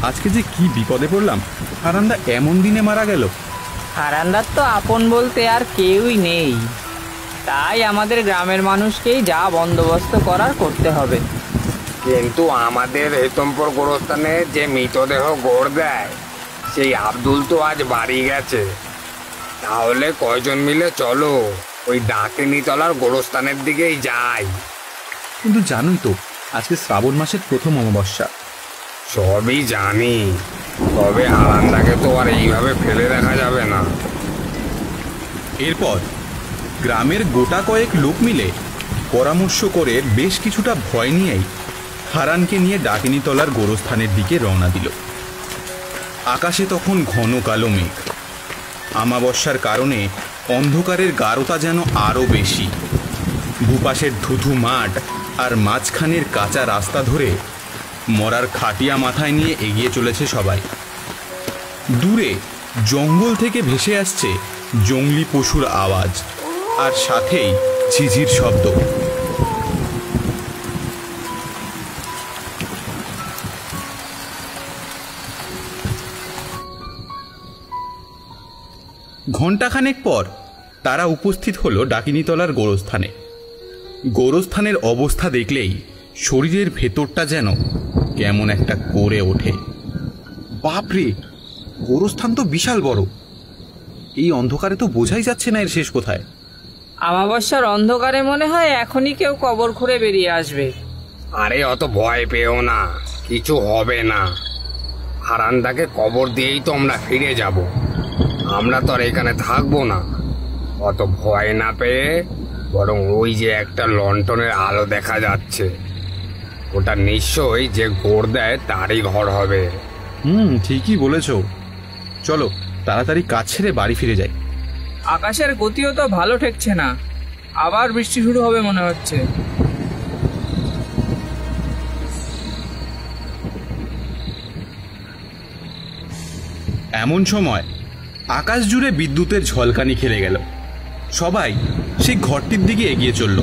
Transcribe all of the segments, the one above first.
আজকে যে কি বিপদে পড়লাম। হারান্দা এমন দিনে মারা গেল। হারান্দার তো আপন বলতে আর কেউই নেই, তাই আমাদের গ্রামের মানুষকেই যা বন্দোবস্ত করার করতে হবে। কিন্তু আমাদের হেতমপুর গোরস্থানে যে মৃতদেহ গড় দেয় সেই আব্দুল তো আজ বাড়ি গেছে। তাহলে কয়জন মিলে চলো ওই ডাকিনীতলার গোরস্থানের দিকেই যাই। কিন্তু জানোই তো আজকে শ্রাবণ মাসের প্রথম অমাবস্যা। সবই জানি, তবে হারান্দাকে তো আর এইভাবে ফেলে রাখা যাবে না। এরপর গ্রামের গোটা কয়েক লোক মিলে পরামর্শ করে বেশ কিছুটা ভয় নিয়েই হারানকে নিয়ে ডাকিনীতলার গোরস্থানের দিকে রওনা দিল। আকাশে তখন ঘন কালো মেঘ। আমাবস্যার কারণে অন্ধকারের গাঢ়তা যেন আরও বেশি। দুপাশের ধুধু মাঠ আর মাঝখানের কাঁচা রাস্তা ধরে মরার খাটিয়া মাথায় নিয়ে এগিয়ে চলেছে সবাই। দূরে জঙ্গল থেকে ভেসে আসছে জংলি পশুর আওয়াজ, আর সাথেই ঝিঝির শব্দ। ঘণ্টাখানেক পর তারা উপস্থিত হলো ডাকিনীতলার গোরস্থানে। গোরস্থানের অবস্থা দেখলেই শরীরের ভেতরটা যেন কেমন একটা করে ওঠে। বাপরে, গোরস্থান তো বিশাল বড়। এই অন্ধকারে তো বোঝাই যাচ্ছে না এর শেষ কোথায়। আমাবস্যার অন্ধকারে মনে হয় এখনই কেউ কবর খুঁড়ে বেরিয়ে আসবে। আরে অত ভয় পেও না, কিছু হবে না। হারান্দাকে কবর দিয়েই তো আমরা ফিরে যাব। আমরা তো আর এখানে থাকবো না। অত ভয় না পেয়ে বরং ওই যে একটা লণ্ঠনের আলো দেখা যাচ্ছে, ওটা নিশ্চয়ই যে গোড় দেয় তারই ঘর হবে। ঠিকই বলেছ। চলো তাড়াতাড়ি কাজ ছেড়ে বাড়ি ফিরে যাই। আকাশের গতিও তো ভালো ঠেকছে না, আবার বৃষ্টি শুরু হবে মনে হচ্ছে। এমন সময় আকাশ জুড়ে বিদ্যুতের ঝলকানি খেলে গেল। সবাই সেই ঘরটির দিকে এগিয়ে চলল।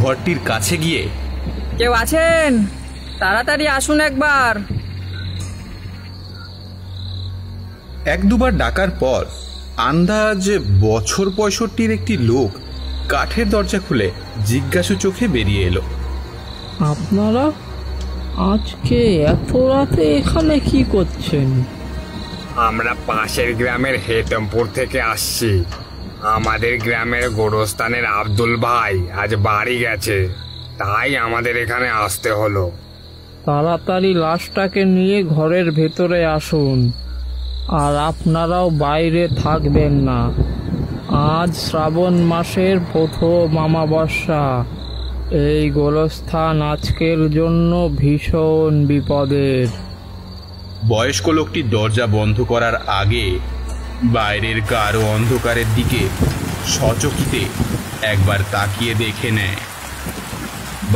ঘরটির কাছে গিয়ে, কেউ আছেন? তাড়াতাড়ি আসুন একবার। এক দুবার ডাকার পর আন্দাজ বছর ৬৫-র একটি লোক কাঠের দরজা খুলে জিজ্ঞাসু চোখে বেরিয়ে এলো। আপনারা আজকে এত রাতে এখানে কি করছেন? আমরা পাশের গ্রামের হেতমপুর থেকে আসছি। আমাদের গ্রামের গোরস্থানের আব্দুল ভাই আজ বাড়ি গেছে, তাই আমাদের এখানে আসতে হলো। তাড়াতাড়ি লাশটাকে নিয়ে ঘরের ভেতরে আসুন, আর আপনারাও বাইরে থাকবেন না। আজ শ্রাবণ মাসের প্রথম অমাবস্যা। এই গোরস্থান আজকের জন্য ভীষণ বিপদের। বয়স্ক লোকটি দরজা বন্ধ করার আগে বাইরের গাঢ় অন্ধকারের দিকে সচকিতে একবার তাকিয়ে দেখে নেয়।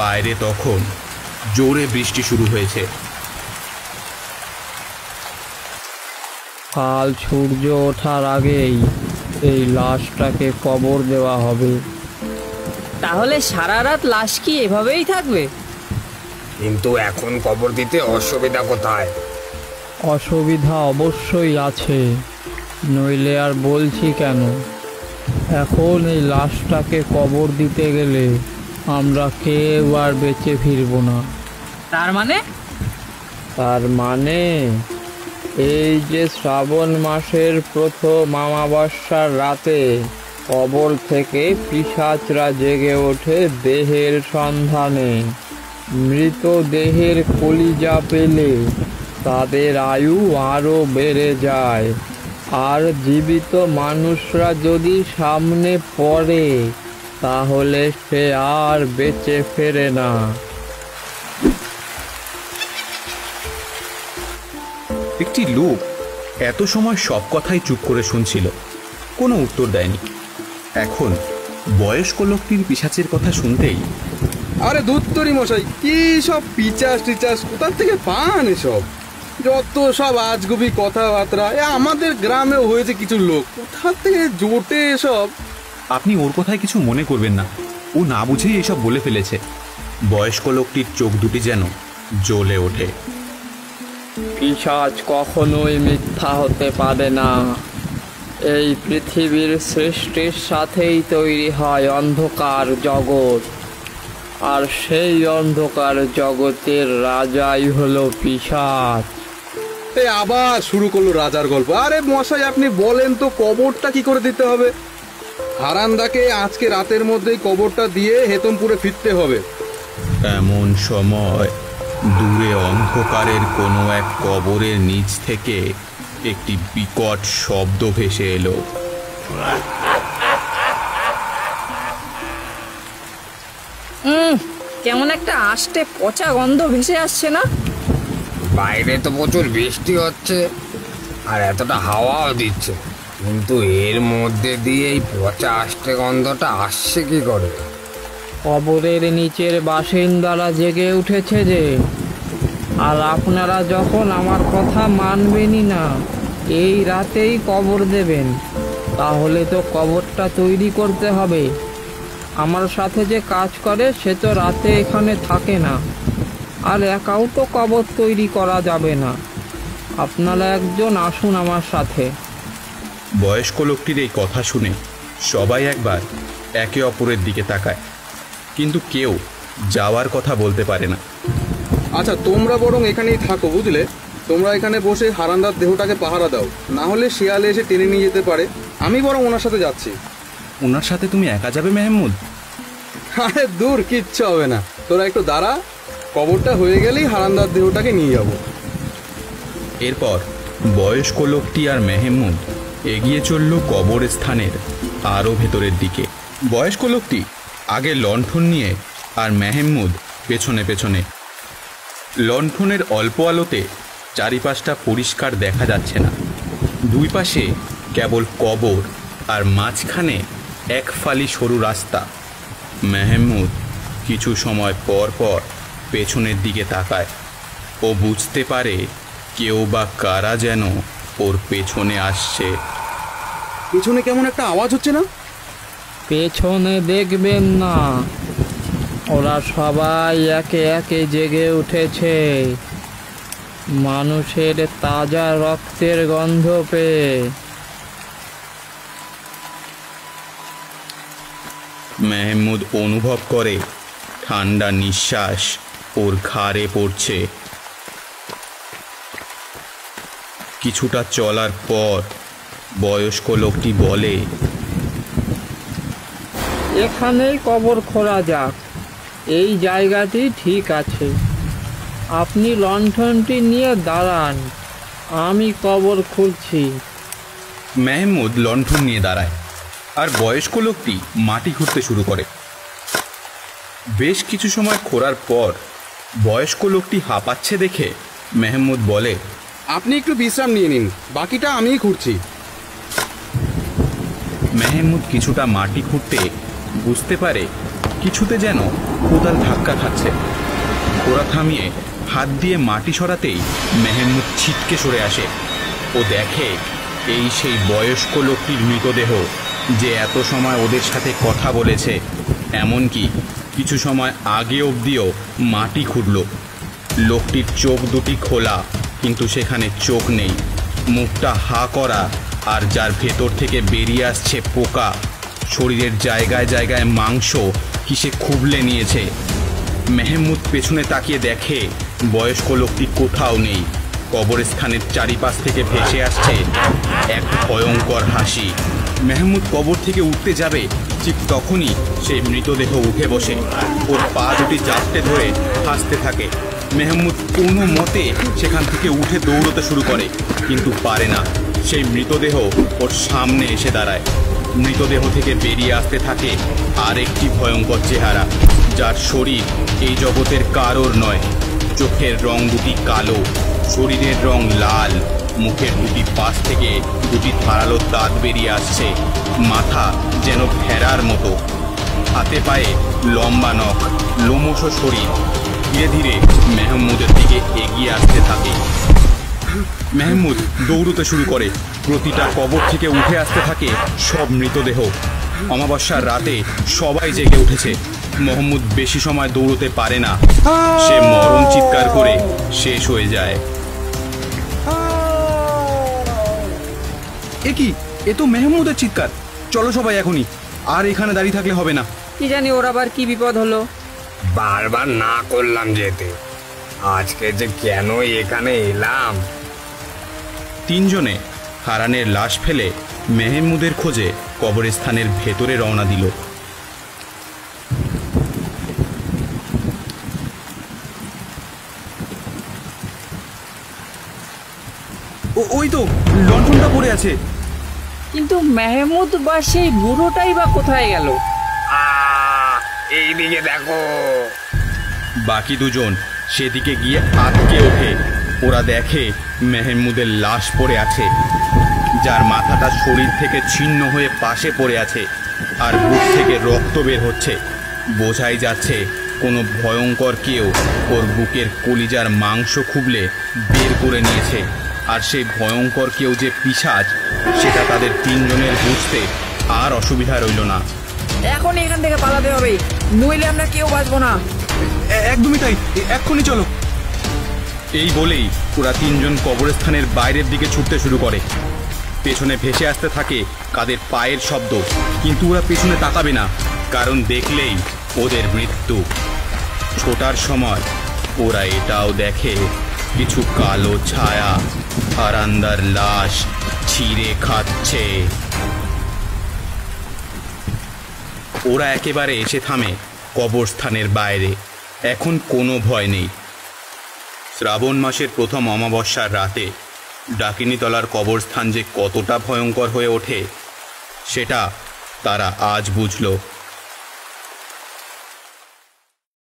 বাইরে তখন জোরে বৃষ্টি শুরু হয়েছে। কাল সূর্য ওঠার আগেই এই লাশটাকে কবর দেওয়া হবে। তাহলে সারা রাত লাশ কি এভাবেই থাকবে? কিন্তু এখন কবর দিতে অসুবিধা কোথায়? অসুবিধা অবশ্যই আছে, নইলে আর বলছি কেন। এখন এই লাশটাকে কবর দিতে গেলে আমরা কেউ আর বেঁচে ফিরব না। তার মানে? তার মানে এই যে শ্রাবণ মাসের প্রথম অমাবস্যার রাতে কবর থেকে পিশাচরা জেগে ওঠে দেহের সন্ধানে। মৃত দেহের কলিজা পেলে তাদের আয়ু আরও বেড়ে যায়, আর জীবিত মানুষরা যদি সামনে পড়ে তাহলে সে আর বেঁচে ফেরে না। একটি লোক এত সময় সব কথাই চুপ করে শুনছিল, কোনো উত্তর দেয়নি। এখন বয়স্ক লোকটির পিশাচের কথা শুনতেই, আরে ধুত্তরি মশাই, কি সব পিচাস টিচাস কোথার থেকে পান এসব? যত সব আজগুবি কথাবার্তা। আমাদের গ্রামেও হয়েছে কিছু লোক, কোথা থেকে জোটে এসব? আপনি ওর কথায় কিছু মনে করবেন না, ও না বুঝেই এসব বলে ফেলেছে। বয়স্ক লোকটির চোখ দুটি যেন জ্বলে ওঠে। পিশাচ কখনোই মিথ্যা হতে পারে না। এই পৃথিবীর সৃষ্টির সাথেই তৈরি হয় অন্ধকার জগৎ, আর সেই অন্ধকার জগতের রাজাই হলো পিশাচ। এই আবার শুরু করলো রাজার গল্প। আরে মশাই, আপনি বলেন তো কবরটা কি করে দিতে হবে? হারানদাকে আজকে রাতের মধ্যেই কবরটা দিয়ে হেতমপুরে ফিরতে হবে। এমন সময় দূরে অন্ধকারের কোনো এক কবরের নিচ থেকে একটি বিকট শব্দ ভেসে এলো। কেমন একটা আষ্টে পচা গন্ধ ভেসে আসছে না? বাইরে তো প্রচুর বৃষ্টি হচ্ছে আর এতটা হাওয়াও দিচ্ছে, কিন্তু এর মধ্যে দিয়ে এই পচা আষ্টে গন্ধটা আসছে কি করে? কবরের নিচের বাসিন্দারা জেগে উঠেছে যে, আর আপনারা যখন আমার কথা মানবেনই না, এই রাতেই কবর দেবেন, তাহলে তো কবরটা তৈরি করতে হবে। আমার সাথে যে কাজ করে সে তো রাতে এখানে থাকে না, আর একাও তো কবর তৈরি করা যাবে না। আপনারা একজন আসুন আমার সাথে। বয়স্ক লোকটির এই কথা শুনে সবাই একবার একে অপরের দিকে তাকায়, কিন্তু কেউ যাওয়ার কথা বলতে পারে না। আচ্ছা, তোমরা বরং এখানেই থাকো, বুঝলে? তোমরা এখানে বসে হারানদার দেহটাকে পাহারা দাও, না হলে শিয়ালে এসে টেনে নিয়ে যেতে পারে। আমি বরং ওনার সাথে যাচ্ছি। ওনার সাথে তুমি একা যাবে মেহমুদ? আরে দূর, কিচ্ছু হবে না, তোরা একটু দাঁড়া। কবরটা হয়ে গেলেই হারানদার দেহটাকে নিয়ে যাব। এরপর বয়স্ক লোকটি আর মেহমুদ এগিয়ে চলল কবরস্থানের আরও ভেতরের দিকে। বয়স্ক লোকটি আগে লণ্ঠন নিয়ে আর মেহমুদ পেছনে পেছনে। লণ্ঠনের অল্প আলোতে চারিপাশটা পরিষ্কার দেখা যাচ্ছে না। দুই পাশে কেবল কবর, আর মাঝখানে এক ফালি সরু রাস্তা। মেহমুদ কিছু সময় পর পর পেছনের দিকে তাকায়। ও বুঝতে পারে কেউ বা কারা যেন ওর পেছনে আসছে। পিছনে কেমন একটা আওয়াজ হচ্ছে না? পেছনে দেখবেন না, ওরা সবাই একে একে জেগে উঠেছে মানুষের তাজা রক্তের গন্ধ পেয়ে। মেহমুদ অনুভব করে ঠান্ডা নিঃশ্বাস ওর ঘাড়ে পড়ছে। কিছুটা চলার পর বয়স্ক লোকটি বলে, এখানেই কবর খোঁড়া যাক, এই জায়গাটি ঠিক আছে। আপনি লণ্ঠনটি নিয়ে দাঁড়ান, আমি কবর খুঁড়ছি। মেহমুদ লণ্ঠন নিয়ে দাঁড়ায়, আর বয়স্ক লোকটি মাটি খুঁড়তে শুরু করে। বেশ কিছু সময় খোঁড়ার পর বয়স্ক লোকটি হাঁপাচ্ছে দেখে মেহমুদ বলে, আপনি একটু বিশ্রাম নিয়ে নিন, বাকিটা আমিই খুঁড়ছি। মেহমুদ কিছুটা মাটি খুঁড়তে বুঝতে পারে কিছুতে যেন কোদাল ধাক্কা খাচ্ছে। খোঁড়া থামিয়ে হাত দিয়ে মাটি সরাতেই মেহমুদ ছিটকে সরে আসে। ও দেখে এই সেই বয়স্ক লোকটির মৃতদেহ, যে এত সময় ওদের সাথে কথা বলেছে, এমনকি কিছু সময় আগে অবধিও মাটি খুঁড়ল। লোকটির চোখ দুটি খোলা, কিন্তু সেখানে চোখ নেই। মুখটা হা করা, আর যার ভেতর থেকে বেরিয়ে আসছে পোকা। শরীরের জায়গায় জায়গায় মাংস কিসে খুবলে নিয়েছে। মেহমুদ পেছনে তাকিয়ে দেখে বয়স্ক লোকটি কোথাও নেই। কবরস্থানের চারিপাশ থেকে ভেসে আসছে এক ভয়ঙ্কর হাসি। মেহমুদ কবর থেকে উঠতে যাবে, ঠিক তখনই সেই মৃতদেহ উঠে বসে ওর পা দুটি জাপটে ধরে হাসতে থাকে। মেহমুদ কোনো মতে সেখান থেকে উঠে দৌড়তে শুরু করে, কিন্তু পারে না। সেই মৃতদেহ ওর সামনে এসে দাঁড়ায়। মৃতদেহ থেকে বেরিয়ে আসতে থাকে আরেকটি ভয়ঙ্কর চেহারা, যার শরীর এই জগতের কারোর নয়। চোখের রং দুটি কালো, শরীরের রং লাল, মুখের দুটি পাশ থেকে দুটি ধারালো দাঁত বেরিয়ে আসছে। মাথা যেন ভেড়ার মতো, হাতে পায়ে লম্বা নখ, লোমশ শরীর। ধীরে ধীরে মেহমুদের দিকে এগিয়ে আসতে থাকে। মেহমুদ দৌড়তে শুরু করে। প্রতিটা কবর থেকে উঠে আসতে থাকে সব মৃতদেহ। অমাবস্যার রাতে সবাই জেগে উঠেছে। মেহমুদ বেশি সময় দৌড়তে পারে না, সে মরণ চিৎকার করে শেষ হয়ে যায়। এ কি? এ তো মেহমুদের চিৎকার। চলো সবাই এখনই, আর এখানে দাঁড়িয়ে থাকলে হবে না। কি জানি ওর আবার কি বিপদ হলো। বারবার না করলাম যেতে, আজকে যে কেন এখানে এলাম। তিনজনে হারানের লাশ ফেলে মেহমুদের খোঁজে কবরস্থানের ভেতরে রওনা দিল। ওই তো লণ্ঠনটা পড়ে আছে। কিন্তু মেহমুদ বা সেই বুড়োটাই বা কোথায় গেল? এইদিকে দেখো। বাকি দুজন সেদিকে গিয়ে আটকে ওঠে। ওরা দেখে মেহমুদের লাশ পড়ে আছে, যার মাথাটা শরীর থেকে ছিন্ন হয়ে পাশে পড়ে আছে, আর বুক থেকে রক্ত বের হচ্ছে। বোঝাই যাচ্ছে কোনো ভয়ঙ্কর কেউ ওর বুকের কলিজার মাংস খুবলে বের করে নিয়েছে। আর সেই ভয়ঙ্কর কেউ যে পিশাচ, সেটা তাদের তিনজনের বুঝতে আর অসুবিধা রইল না। এখন এখান থেকে পালাতে হবে, নইলে আমরা কেউ বাঁচবো না। একদমই তাই, এক্ষুনি চলো। এই বলেই ওরা তিনজন কবরস্থানের বাইরের দিকে ছুটতে শুরু করে। পেছনে ভেসে আসতে থাকে কাদের পায়ের শব্দ, কিন্তু ওরা পেছনে তাকাবে না, কারণ দেখলেই ওদের মৃত্যু। ছোটার সময় ওরা এটাও দেখে কিছু কালো ছায়া হারান্দার লাশ ছিঁড়ে খাচ্ছে। ওরা একেবারে এসে থামে কবরস্থানের বাইরে। এখন কোনো ভয় নেই। শ্রাবণ মাসের প্রথম অমাবস্যার রাতে ডাকিনীতলার কবরস্থান যে কতটা ভয়ঙ্কর হয়ে ওঠে, সেটা তারা আজ বুঝল।